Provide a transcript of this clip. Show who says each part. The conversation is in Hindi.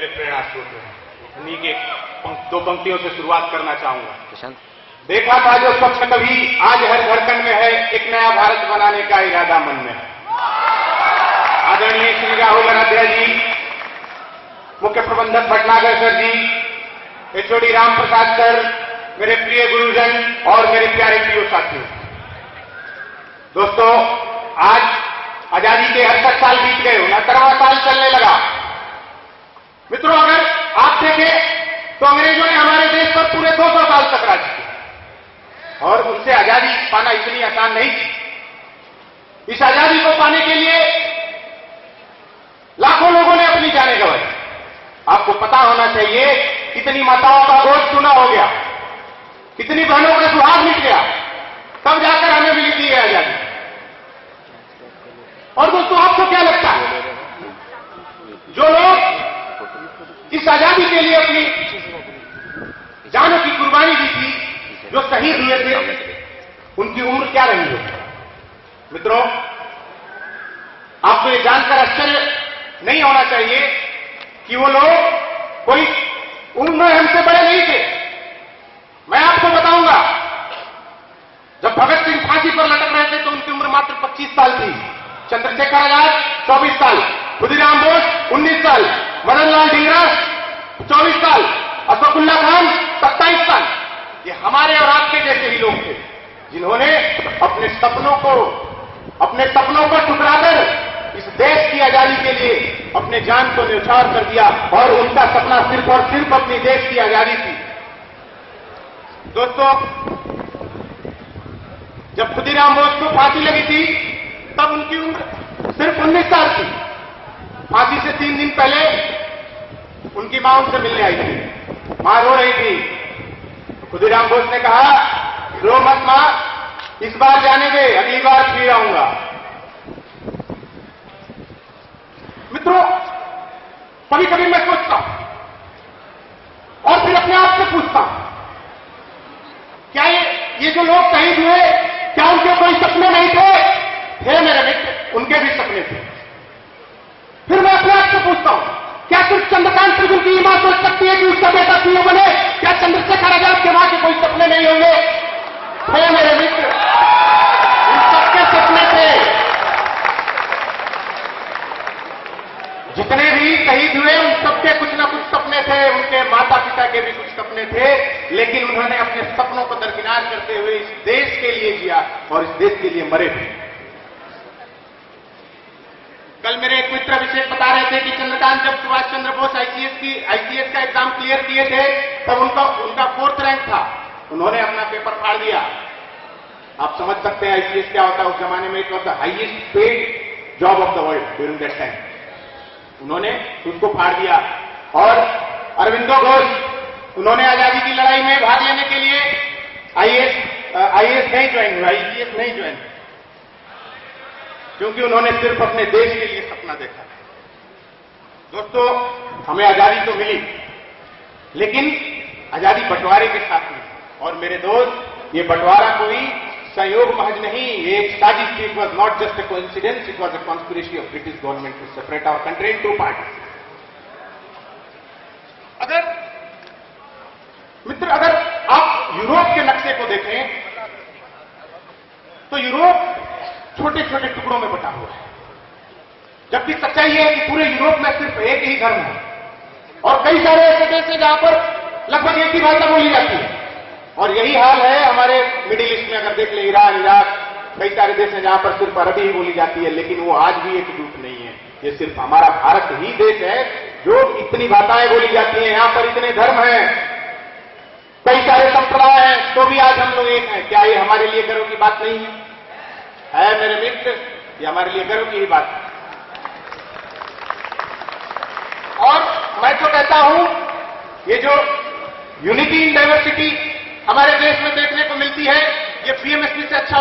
Speaker 1: मेरे प्रेरणा स्रोत हैं। उन्हीं के दो पंक्तियों से शुरुआत करना चाहूंगा। देखा था जो स्वप्न कभी आज हर धड़कन में है, एक नया भारत बनाने का इरादा मन में है। आदरणीय श्री राहुल आराध्या जी, मुख्य प्रबंधक भटनागर सर जी, एचओडी राम प्रसाद सर, मेरे प्रिय गुरुजन और मेरे प्यारे प्रियो साथियों, दोस्तों, आज आजादी के 68 साल बीत गए, 69वां साल चलने लगा। मित्रों, अगर आप देखें तो अंग्रेजों ने हमारे देश पर पूरे 200 साल तक राज किया और उनसे आजादी पाना इतनी आसान नहीं थी। इस आजादी को पाने के लिए लाखों लोगों ने अपनी जानें गंवाई। आपको पता होना चाहिए कितनी माताओं का गोद चूना हो गया, कितनी बहनों का सुहाग मिट गया, तब जाकर हमें मिली थी यह आजादी। और दोस्तों, आपको क्या लगता है, जो लोग इस आजादी के लिए अपनी जानों की कुर्बानी दी थी, जो शहीद हुए थे, उनकी उम्र क्या रही होगी? मित्रों, आपको ये जानकर आश्चर्य नहीं होना चाहिए कि वो लोग कोई उम्र में हमसे बड़े नहीं थे। मैं आपको बताऊंगा, जब भगत सिंह फांसी पर लटक रहे थे तो उनकी उम्र मात्र 25 साल थी। चंद्रशेखर आजाद 24 साल, खुदीराम बोस 19 साल, मदनलाल ढींगरा 24 साल, अशफाकुल्ला खान 27 साल। ये हमारे और आपके जैसे ही लोग थे जिन्होंने अपने सपनों को ठुकराकर इस देश की आजादी के लिए अपने जान को न्यौछावर कर दिया और उनका सपना सिर्फ और सिर्फ अपने देश की आजादी थी। दोस्तों, जब खुदीराम बोस को फांसी लगी थी तब उनकी उम्र सिर्फ 19 साल थी। फांसी से 3 दिन पहले उनकी मां उनसे मिलने आई थी। मां रो रही थी। खुदीराम बोस ने कहा, रो मत मां, इस बार जाने दे, अगली बार फिर आऊंगा। मित्रों, कभी कभी मैं सोचता हूं और फिर अपने आप से पूछता हूं, क्या ये जो लोग शहीद हुए, क्या उनके कोई सपने नहीं थे? मेरे मित्र, उनके भी सपने थे। फिर मैं अपने आप से पूछता हूं, क्या सिर्फ चंद्रकांत प्रभु की मां सोच सकती है कि उसका बेटा सीएम बने? क्या चंद्रशेखर आजाद के मां के कोई सपने नहीं होंगे? मेरे मित्र, उन सबके सपने थे। जितने भी शहीद हुए उन सबके कुछ ना कुछ सपने थे, उनके माता पिता के भी कुछ सपने थे, लेकिन उन्होंने अपने सपनों को दरकिनार करते हुए इस देश के लिए जिया और इस देश के लिए मरे भी। कल मेरे एक मित्र अभिषेक बता रहे थे कि चंद्रकांत जब सुभाष चंद्र बोस आईसीएस का एग्जाम क्लियर किए थे तब उनका 4th रैंक था। उन्होंने अपना पेपर फाड़ दिया। आप समझ सकते हैं आईसीएस क्या होता है। उस जमाने में it was the highest paid job of the world during that time. उन्होंने उसको फाड़ दिया। और अरविंदो घोष, उन्होंने आजादी की लड़ाई में भाग लेने के लिए आईएएस नहीं ज्वाइन हुआ, आईसीएस नहीं ज्वाइन, क्योंकि उन्होंने सिर्फ अपने देश के लिए सपना देखा। दोस्तों, हमें आजादी तो मिली, लेकिन आजादी बंटवारे के साथ मिली। और मेरे दोस्त, ये बंटवारा कोई संयोग महज नहीं, ये एक साजिश थी। It was not just a coincidence, it was a conspiracy of British government to separate our country in 2 parts. अगर आप यूरोप के नक्शे को देखें तो यूरोप छोटे छोटे टुकड़ों में बटा हुआ है, जबकि सच्चाई है कि पूरे यूरोप में सिर्फ एक ही धर्म है और कई सारे ऐसे देश हैं जहां पर लगभग एक ही भाषा बोली जाती है। और यही हाल है हमारे मिडिल ईस्ट में। अगर देख ले, ईरान, इराक, कई सारे देश हैं जहां पर सिर्फ अरबी ही बोली जाती है, लेकिन वो आज भी एकजुट नहीं है। ये सिर्फ हमारा भारत ही देश है जो इतनी भाषाएं बोली जाती हैं, यहां पर इतने धर्म हैं, कई सारे संप्रदाय हैं, तो भी आज हम लोग एक हैं। क्या ये हमारे लिए गर्व की बात नहीं है मेरे मित्र? ये हमारे लिए गर्व की ही बात है। और मैं तो कहता हूं, ये जो यूनिटी इन डाइवर्सिटी हमारे देश में देखने को मिलती है, ये पीएमएसपी से अच्छा